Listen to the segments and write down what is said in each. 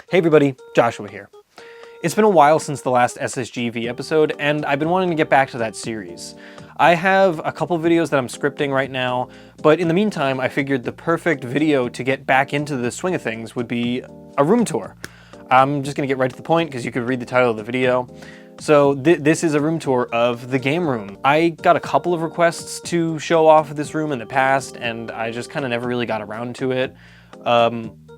Hey everybody, Joshua here. It's been a while since the last SSGV episode, and I've been wanting to get back to that series. I have a couple videos that I'm scripting right now, but in the meantime, I figured the perfect video to get back into the swing of things would be a room tour. I'm just gonna get right to the point because you could read the title of the video. So this is a room tour of the game room. I got a couple of requests to show off this room in the past, and I just kind of never really got around to it.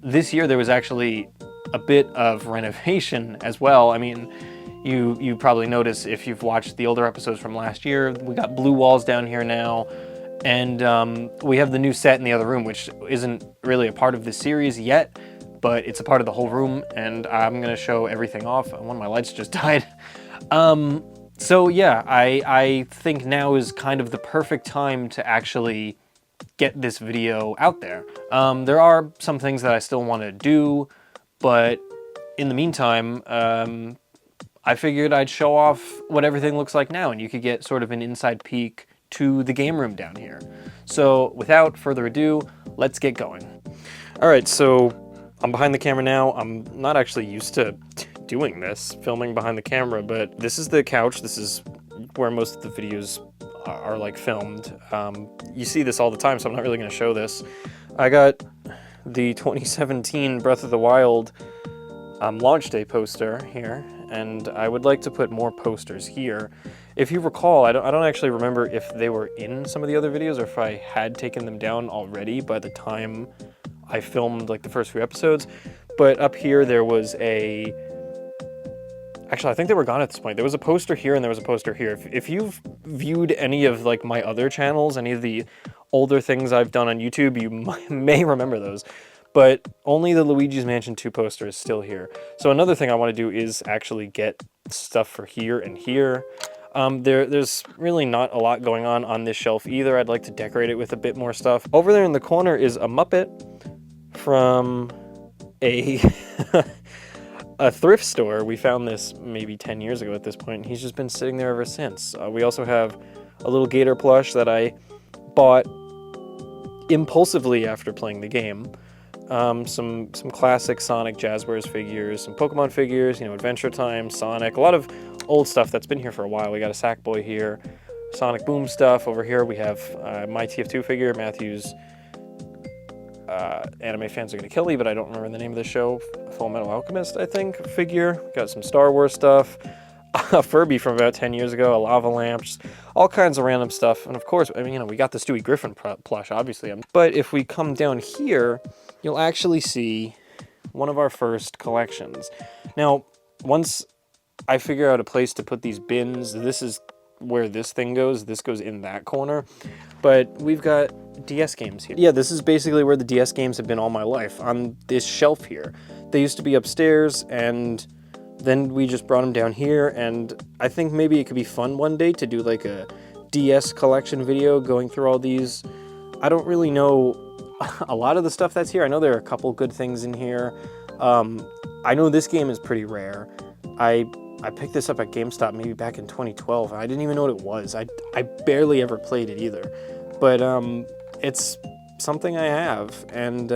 This year there was actually a bit of renovation as well. I mean, you probably noticed if you've watched the older episodes from last year, we got blue walls down here now, and we have the new set in the other room, which isn't really a part of this series yet, but it's a part of the whole room, and I'm gonna show everything off. One of my lights just died. So yeah, I think now is kind of the perfect time to actually get this video out there. There are some things that I still want to do, but in the meantime, I figured I'd show off what everything looks like now, and you could get sort of an inside peek to the game room down here. So without further ado, let's get going. All right, so I'm behind the camera now. I'm not actually used to doing this, filming behind the camera, but this is the couch. This is where most of the videos are like filmed. You see this all the time, so I'm not really gonna show this. I got the 2017 Breath of the Wild launch day poster here, and I would like to put more posters here. If you recall, I don't actually remember if they were in some of the other videos or if I had taken them down already by the time I filmed like the first few episodes, but up here there was a... Actually, I think they were gone at this point. There was a poster here and there was a poster here. If you've viewed any of like my other channels, any of the older things I've done on YouTube, you may remember those. But only the Luigi's Mansion 2 poster is still here. So another thing I want to do is actually get stuff for here and here. There's really not a lot going on this shelf either. I'd like to decorate it with a bit more stuff. Over there in the corner is a Muppet from a... a thrift store. We found this maybe 10 years ago at this point. He's just been sitting there ever since. We also have a little gator plush that I bought impulsively after playing the game. Some classic Sonic Jazzwares figures, some Pokemon figures, you know, Adventure Time, Sonic, a lot of old stuff that's been here for a while. We got a Sackboy here, Sonic Boom stuff. Over here we have my TF2 figure, Matthew's anime fans are gonna kill me, but I don't remember the name of the show. Full Metal Alchemist, I think, figure. Got some Star Wars stuff. A Furby from about 10 years ago, a lava lamp, just all kinds of random stuff. And of course, I mean, you know, we got the Stewie Griffin plush, obviously. But if we come down here, you'll actually see one of our first collections. Now, once I figure out a place to put these bins, this is where this thing goes. This goes in that corner. But we've got DS games here. Yeah, this is basically where the DS games have been all my life, on this shelf here. They used to be upstairs, and then we just brought them down here, and I think maybe it could be fun one day to do like a DS collection video going through all these. I don't really know a lot of the stuff that's here. I know there are a couple good things in here. I know this game is pretty rare. I picked this up at GameStop maybe back in 2012, and I didn't even know what it was. I barely ever played it either. But it's something I have, and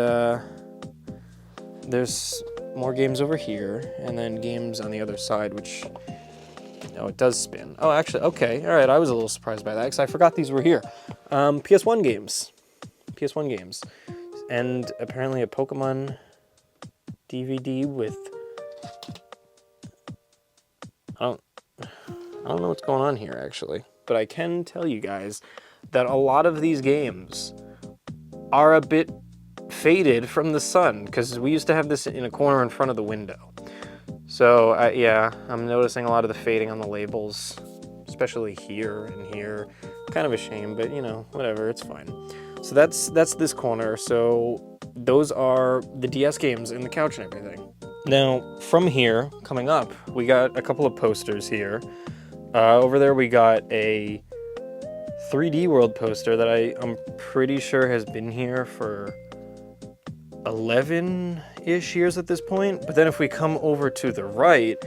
there's more games over here, and then games on the other side, which... Oh, it does spin. Oh, actually, okay, all right, I was a little surprised by that, because I forgot these were here. PS1 games. PS1 games. And apparently a Pokemon DVD with... I don't know what's going on here, actually. But I can tell you guys that a lot of these games are a bit faded from the sun, because we used to have this in a corner in front of the window. So, yeah, I'm noticing a lot of the fading on the labels, especially here and here. Kind of a shame, but, you know, whatever, it's fine. So that's this corner. So those are the DS games in the couch and everything. Now, from here, coming up, we got a couple of posters here. Over there we got a 3D World poster that I'm pretty sure has been here for 11-ish years at this point. But then if we come over to the right,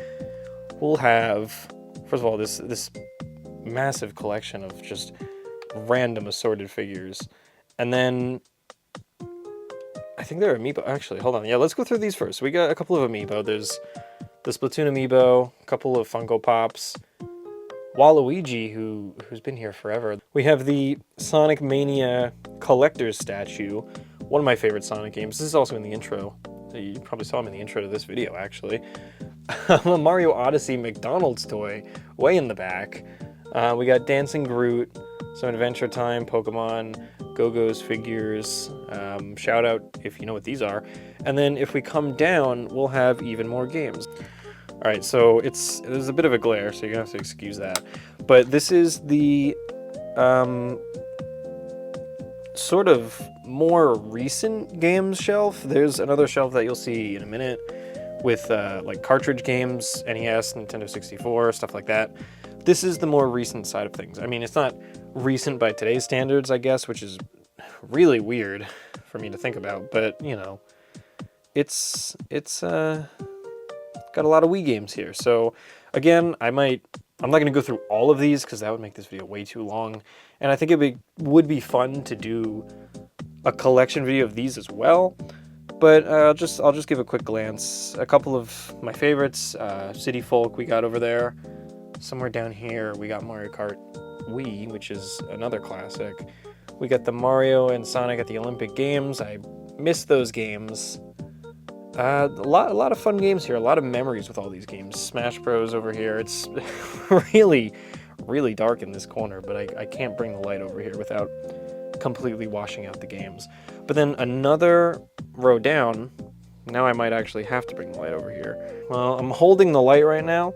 we'll have, first of all, this massive collection of just random assorted figures. And then I think they're amiibo. Actually, hold on. Yeah, let's go through these first. We got a couple of amiibo. There's the Splatoon amiibo, a couple of Funko Pops, Waluigi, who's been here forever. We have the Sonic Mania Collector's statue, one of my favorite Sonic games. This is also in the intro. You probably saw him in the intro to this video, actually. A Mario Odyssey McDonald's toy, way in the back. We got Dancing Groot, some Adventure Time, Pokemon, Go-Go's figures, shout out if you know what these are. And then if we come down, we'll have even more games. All right, so there's a bit of a glare, so you're gonna have to excuse that. But this is the sort of more recent games shelf. There's another shelf that you'll see in a minute with like cartridge games, NES, Nintendo 64, stuff like that. This is the more recent side of things. I mean, it's not recent by today's standards, I guess, which is really weird for me to think about, but you know, it's got a lot of Wii games here. So again, I'm not going to go through all of these because that would make this video way too long. And I think would be fun to do a collection video of these as well. But I'll just give a quick glance. A couple of my favorites, City Folk we got over there. Somewhere down here we got Mario Kart Wii, which is another classic. We got the Mario and Sonic at the Olympic Games. I miss those games. A lot of fun games here, a lot of memories with all these games. Smash Bros over here. It's really, really dark in this corner, but I can't bring the light over here without completely washing out the games. But then another row down, now I might actually have to bring the light over here. Well, I'm holding the light right now,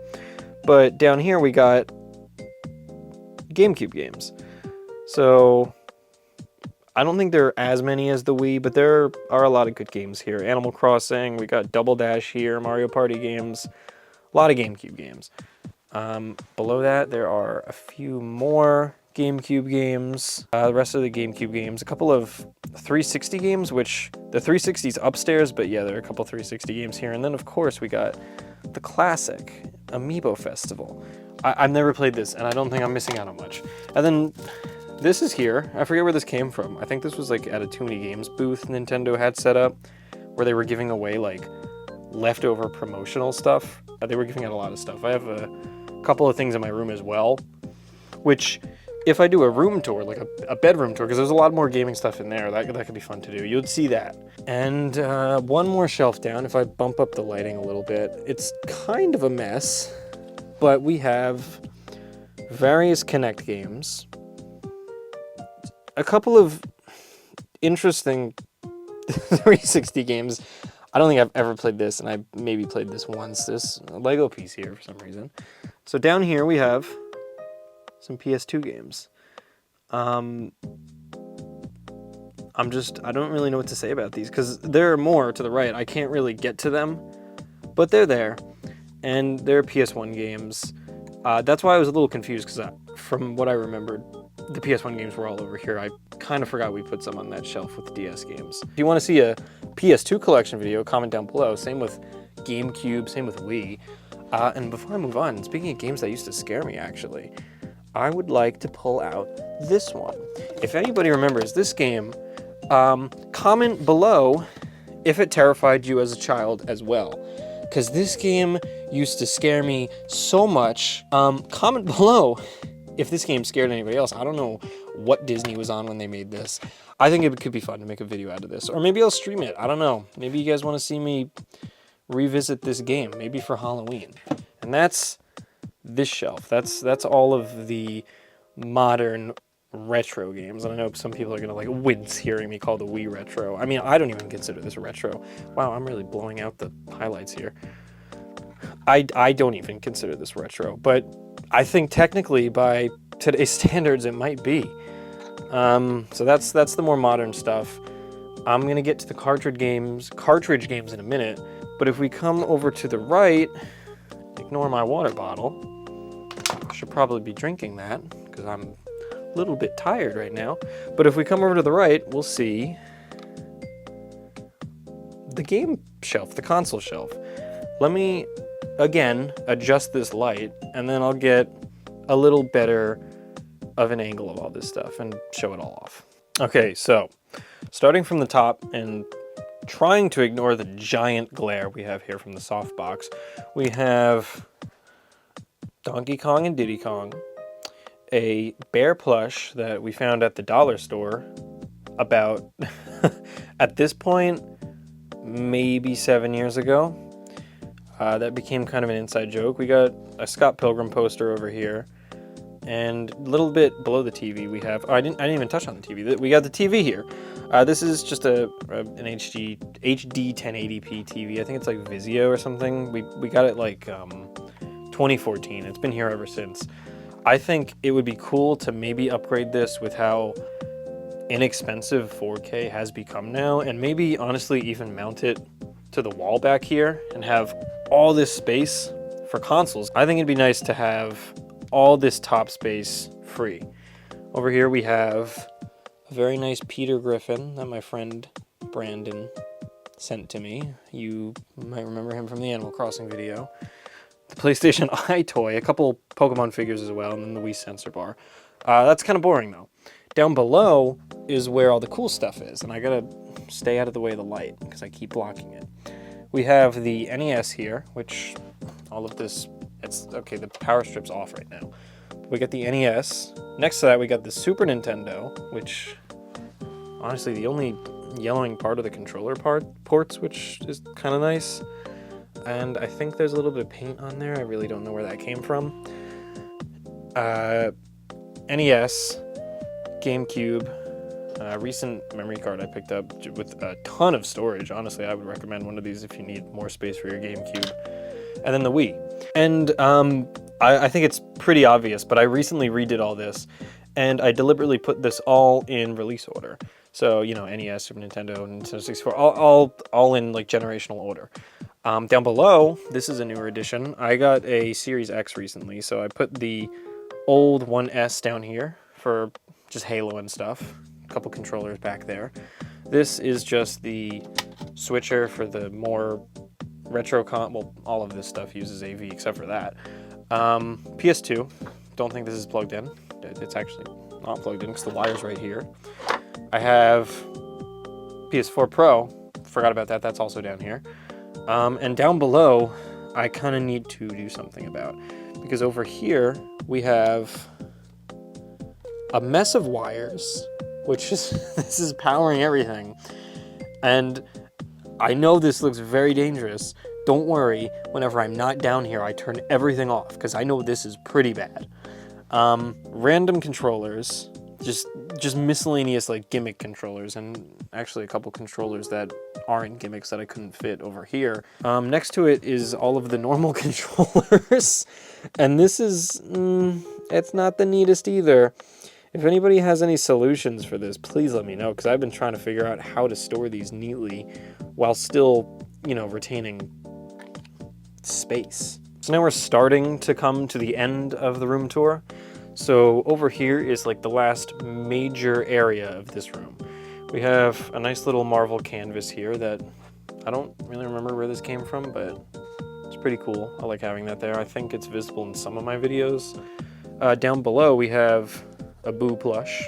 but down here we got GameCube games. So I don't think there are as many as the Wii, but there are a lot of good games here. Animal Crossing, we got Double Dash here, Mario Party games, a lot of GameCube games. Below that, there are a few more GameCube games, the rest of the GameCube games, a couple of 360 games, which the 360's upstairs, but yeah, there are a couple 360 games here. And then, of course, we got the classic Amiibo Festival. I've never played this, and I don't think I'm missing out on much. And then this is here. I forget where this came from. I think this was like at a Too Many Games booth Nintendo had set up where they were giving away like leftover promotional stuff. They were giving out a lot of stuff. I have a couple of things in my room as well, which if I do a room tour, like a bedroom tour, because there's a lot more gaming stuff in there, that could be fun to do. You'd see that. And one more shelf down, if I bump up the lighting a little bit, it's kind of a mess, but we have various Kinect games, a couple of interesting 360 games. I don't think I've ever played this, and I maybe played this once. This Lego piece here for some reason. So down here we have some PS2 games. I don't really know what to say about these because there are more to the right. I can't really get to them, but they're there, and they're PS1 games. That's why I was a little confused because from what I remembered, the PS1 games were all over here. I kind of forgot we put some on that shelf with the DS games. If you want to see a PS2 collection video, comment down below. Same with GameCube, same with Wii. And before I move on, speaking of games that used to scare me, actually, I would like to pull out this one. If anybody remembers this game, comment below if it terrified you as a child as well. Because this game used to scare me so much. Comment below if this game scared anybody else. I don't know what Disney was on when they made this. I think it could be fun to make a video out of this. Or maybe I'll stream it. I don't know. Maybe you guys want to see me revisit this game. Maybe for Halloween. And that's this shelf. That's all of the modern retro games. And I know some people are going to like wince hearing me call the Wii retro. I mean, I don't even consider this retro. Wow, I'm really blowing out the highlights here. I don't even consider this retro, but I think technically by today's standards it might be. So that's the more modern stuff. I'm gonna get to the cartridge games in a minute, but if we come over to the right, ignore my water bottle. I should probably be drinking that because I'm a little bit tired right now. But if we come over to the right, we'll see the game shelf, the console shelf. Let me again adjust this light and then I'll get a little better of an angle of all this stuff and show it all off. Okay, so starting from the top and trying to ignore the giant glare we have here from the softbox, we have Donkey Kong and Diddy Kong, a bear plush that we found at the dollar store about, at this point, maybe 7 years ago. That became kind of an inside joke. We got a Scott Pilgrim poster over here, and a little bit below the TV we have, I didn't even touch on the TV. We got the TV here. This is just an HD 1080p TV. I think it's like Vizio or something. We got it like 2014. It's been here ever since. I think it would be cool to maybe upgrade this with how inexpensive 4K has become now, and maybe honestly even mount it to the wall back here and have all this space for consoles. I think it'd be nice to have all this top space free. Over here we have a very nice Peter Griffin that my friend Brandon sent to me. You might remember him from the Animal Crossing video. The PlayStation iToy, a couple Pokemon figures as well, and then the Wii sensor bar. That's kind of boring though. Down below is where all the cool stuff is, and I gotta stay out of the way of the light because I keep blocking it. We have the NES here, which all of this, it's okay, the power strip's off right now. We got the NES. Next to that we got the Super Nintendo, which honestly the only yellowing part of the controller ports, which is kind of nice. And I think there's a little bit of paint on there. I really don't know where that came from. NES, GameCube, recent memory card I picked up with a ton of storage. Honestly, I would recommend one of these if you need more space for your GameCube. And then the Wii. And I think it's pretty obvious, but I recently redid all this, and I deliberately put this all in release order. So, you know, NES, Super Nintendo, Nintendo 64, all in like generational order. Down below, this is a newer edition. I got a Series X recently, so I put the old 1S down here for just Halo and stuff. A couple controllers back there. This is just the switcher for the more retro well, all of this stuff uses AV except for that. PS2, don't think this is plugged in. It's actually not plugged in because the wire's right here. I have PS4 Pro, forgot about that, that's also down here. And down below, I kind of need to do something about, because over here we have a mess of wires, which is, this is powering everything. And I know this looks very dangerous. Don't worry, whenever I'm not down here, I turn everything off, because I know this is pretty bad. Random controllers, just miscellaneous like gimmick controllers, and actually a couple controllers that aren't gimmicks that I couldn't fit over here. Next to it is all of the normal controllers, and this is, it's not the neatest either. If anybody has any solutions for this, please let me know, because I've been trying to figure out how to store these neatly while still, you know, retaining space. So now we're starting to come to the end of the room tour. So over here is like the last major area of this room. We have a nice little Marvel canvas here that I don't really remember where this came from, but it's pretty cool. I like having that there. I think it's visible in some of my videos. Down below we have a Boo plush,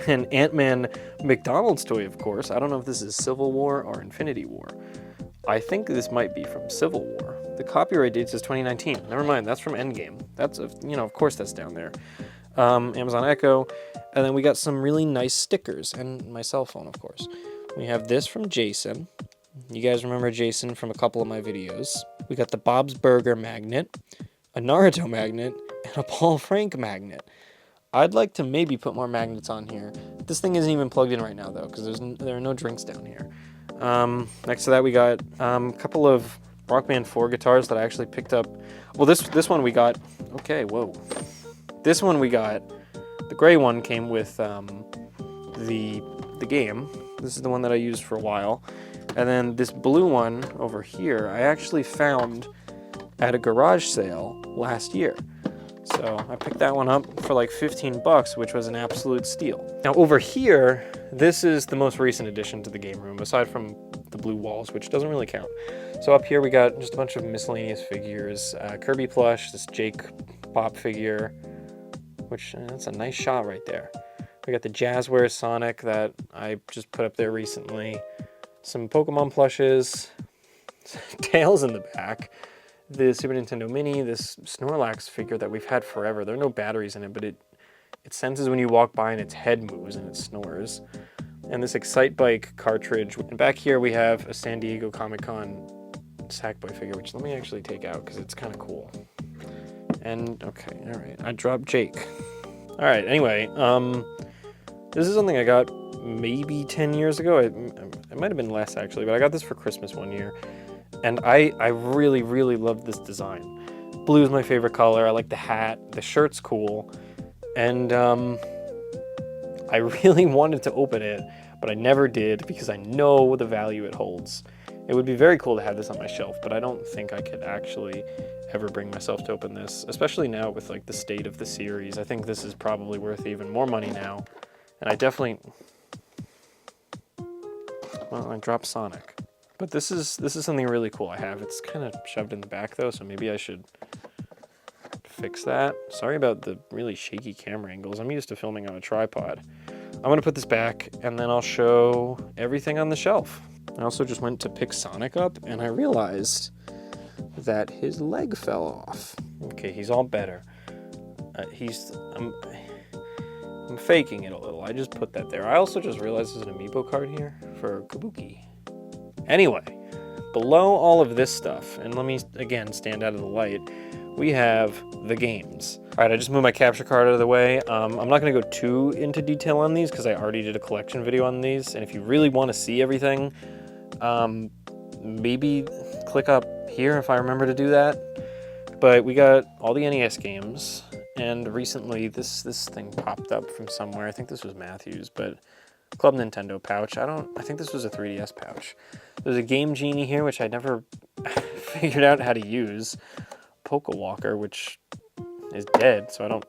an Ant-Man McDonald's toy, of course. I don't know if this is Civil War or Infinity War. I think this might be from Civil War. The copyright date says 2019. Never mind, that's from Endgame. That's, you know, of course that's down there. Amazon Echo, and then we got some really nice stickers, and my cell phone, of course. We have this from Jason. You guys remember Jason from a couple of my videos. We got the Bob's Burger magnet, a Naruto magnet, and a Paul Frank magnet. I'd like to maybe put more magnets on here. This thing isn't even plugged in right now, though, because there are no drinks down here. Next to that, we got a couple of Rock Band 4 guitars that I actually picked up. Well, this one we got. Okay, whoa. This one we got. The gray one came with the game. This is the one that I used for a while. And then this blue one over here, I actually found at a garage sale last year. So I picked that one up for like 15 bucks, which was an absolute steal. Now over here, this is the most recent addition to the game room, aside from the blue walls, which doesn't really count. So up here we got just a bunch of miscellaneous figures. Kirby plush, this Jake Pop figure, which that's a nice shot right there. We got the Jazzware Sonic that I just put up there recently. some Pokemon plushes, Tails in the back, the Super Nintendo Mini, this Snorlax figure that we've had forever. There are no batteries in it, but it senses when you walk by and its head moves and it snores. And this Excite Bike cartridge. And back here we have a San Diego Comic-Con Sackboy figure, which let me actually take out because it's kind of cool. And, okay, all right, I dropped Jake. All right, anyway, this is something I got maybe 10 years ago. It might have been less, actually, but I got this for Christmas one year. And I really, really loved this design. Blue is my favorite color. I like the hat. The shirt's cool. And I really wanted to open it, but I never did because I know the value it holds. It would be very cool to have this on my shelf, but I don't think I could actually ever bring myself to open this, especially now with like the state of the series. I think this is probably worth even more money now. And I definitely, well, I dropped Sonic. But this is something really cool I have. It's kind of shoved in the back though, so maybe I should fix that. Sorry about the really shaky camera angles. I'm used to filming on a tripod. I'm gonna put this back and then I'll show everything on the shelf. I also just went to pick Sonic up and I realized that his leg fell off. Okay, he's all better. I'm faking it a little. I just put that there. I also just realized there's an amiibo card here for Kabuki. Anyway, below all of this stuff, and let me again stand out of the light, we have the games. All right, I just moved my capture card out of the way. I'm not gonna go too into detail on these because I already did a collection video on these, and if you really wanna see everything, maybe click up here if I remember to do that. But we got all the NES games, and recently this thing popped up from somewhere. I think this was Matthew's, but Club Nintendo pouch. I think this was a 3DS pouch. There's a Game Genie here, which I never figured out how to use. Poke Walker, which is dead, so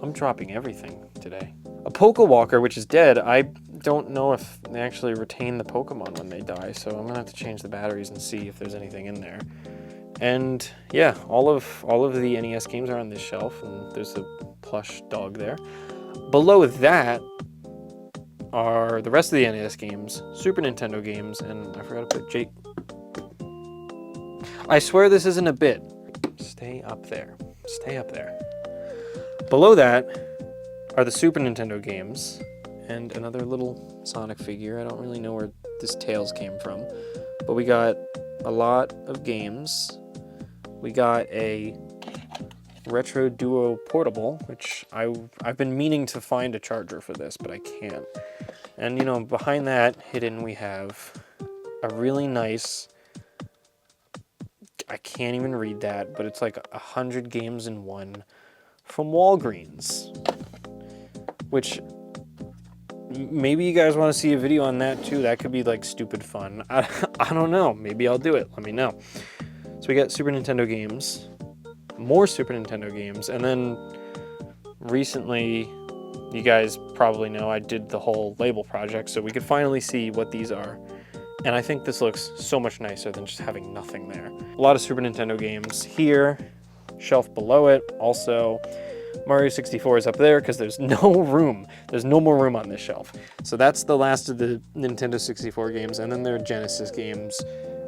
I'm dropping everything today. A Poke Walker, which is dead. I don't know if they actually retain the Pokemon when they die, so I'm gonna have to change the batteries and see if there's anything in there. And yeah, all of the NES games are on this shelf, and there's a plush dog there. Below that are the rest of the NES games, Super Nintendo games, and I forgot to put Jake. I swear this isn't a bit. Stay up there. Stay up there. Below that are the Super Nintendo games and another little Sonic figure. I don't really know where this Tails came from, but we got a lot of games. We got a Retro Duo portable, which I've been meaning to find a charger for this, but I can't. And you know, behind that hidden we have a really nice, I can't even read that, but it's like 100 games in one from Walgreens, which maybe you guys want to see a video on that too. That could be like stupid fun. I don't know. Maybe I'll do it. Let me know. So we got Super Nintendo games, more Super Nintendo games, and then recently, you guys probably know I did the whole label project, so we could finally see what these are. And I think this looks so much nicer than just having nothing there. A lot of Super Nintendo games here, shelf below it. Also, Mario 64 is up there because there's no room. There's no more room on this shelf. So that's the last of the Nintendo 64 games. And then there are Genesis games,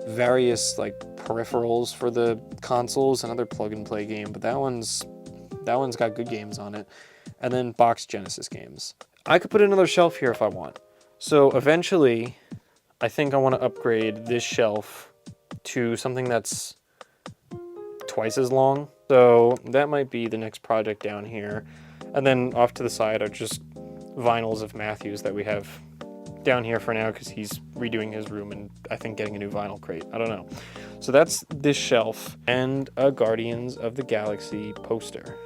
various like peripherals for the consoles, another plug and play game, but that one's got good games on it. And then boxed Genesis games. I could put another shelf here if I want. So eventually, I think I want to upgrade this shelf to something that's twice as long. So that might be the next project down here. And then off to the side are just vinyls of Matthew's that we have down here for now because he's redoing his room and I think getting a new vinyl crate. I don't know. So that's this shelf and a Guardians of the Galaxy poster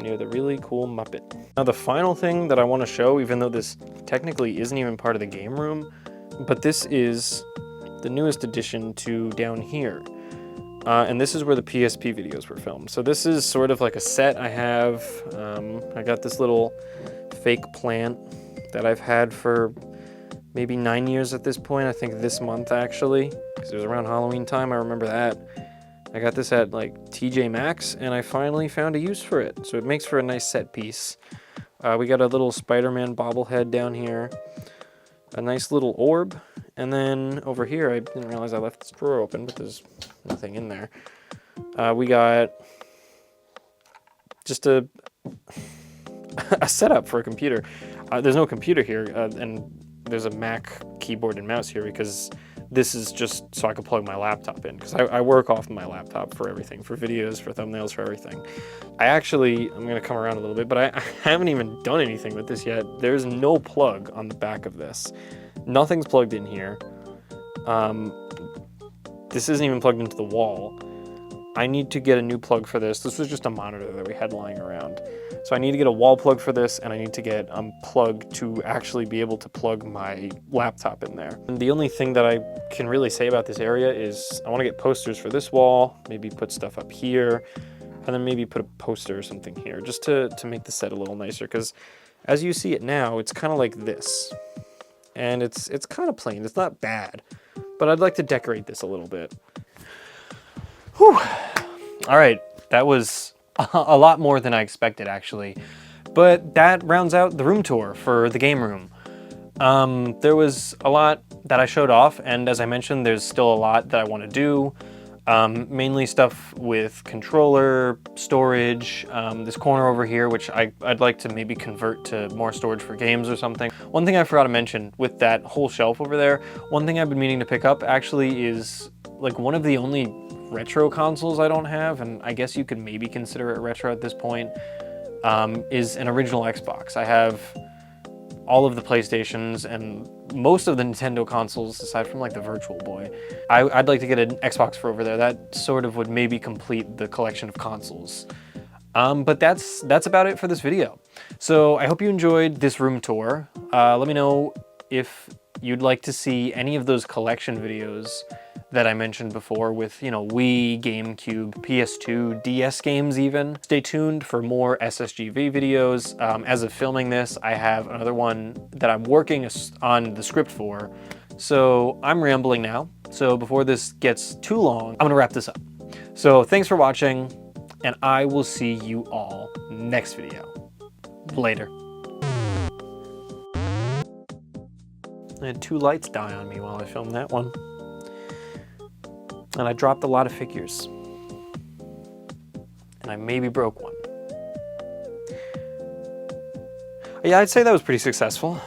near the really cool Muppet. Now the final thing that I want to show, even though this technically isn't even part of the game room, but this is the newest addition to down here. And this is where the PSP videos were filmed. So this is sort of like a set I have. I got this little fake plant that I've had for maybe 9 years at this point. I think this month actually, because it was around Halloween time. I remember that. I got this at like TJ Maxx and I finally found a use for it. So it makes for a nice set piece. We got a little Spider-Man bobblehead down here. a nice little orb. And then over here, I didn't realize I left this drawer open, but there's nothing in there. We got just a setup for a computer. There's no computer here, and there's a Mac keyboard and mouse here because this is just so I can plug my laptop in, because I work off my laptop for everything, for videos, for thumbnails, for everything. I'm gonna come around a little bit, but I haven't even done anything with this yet. There's no plug on the back of this. Nothing's plugged in here. This isn't even plugged into the wall. I need to get a new plug for this. This was just a monitor that we had lying around. So I need to get a wall plug for this, and I need to get a plug to actually be able to plug my laptop in there. And the only thing that I can really say about this area is I want to get posters for this wall, maybe put stuff up here, and then maybe put a poster or something here, just to make the set a little nicer, because as you see it now, it's kind of like this. And it's kind of plain, it's not bad, but I'd like to decorate this a little bit. Whew. All right, that was a lot more than I expected, actually. But that rounds out the room tour for the game room. There was a lot that I showed off, and as I mentioned, there's still a lot that I want to do. Mainly stuff with controller, storage, this corner over here, which I'd like to maybe convert to more storage for games or something. One thing I forgot to mention with that whole shelf over there, one thing I've been meaning to pick up actually is like one of the only retro consoles I don't have, and I guess you could maybe consider it retro at this point, is an original Xbox. I have all of the PlayStations and most of the Nintendo consoles aside from like the Virtual Boy. I'd like to get an Xbox for over there. That sort of would maybe complete the collection of consoles. But that's about it for this video. So I hope you enjoyed this room tour. Let me know if you'd like to see any of those collection videos that I mentioned before with, you know, Wii, GameCube, PS2, DS games even. Stay tuned for more SSGV videos. As of filming this, I have another one that I'm working on the script for. So I'm rambling now. So before this gets too long, I'm gonna wrap this up. So thanks for watching, and I will see you all next video. Later. I had 2 lights die on me while I filmed that one. And I dropped a lot of figures. And I maybe broke one. Yeah, I'd say that was pretty successful.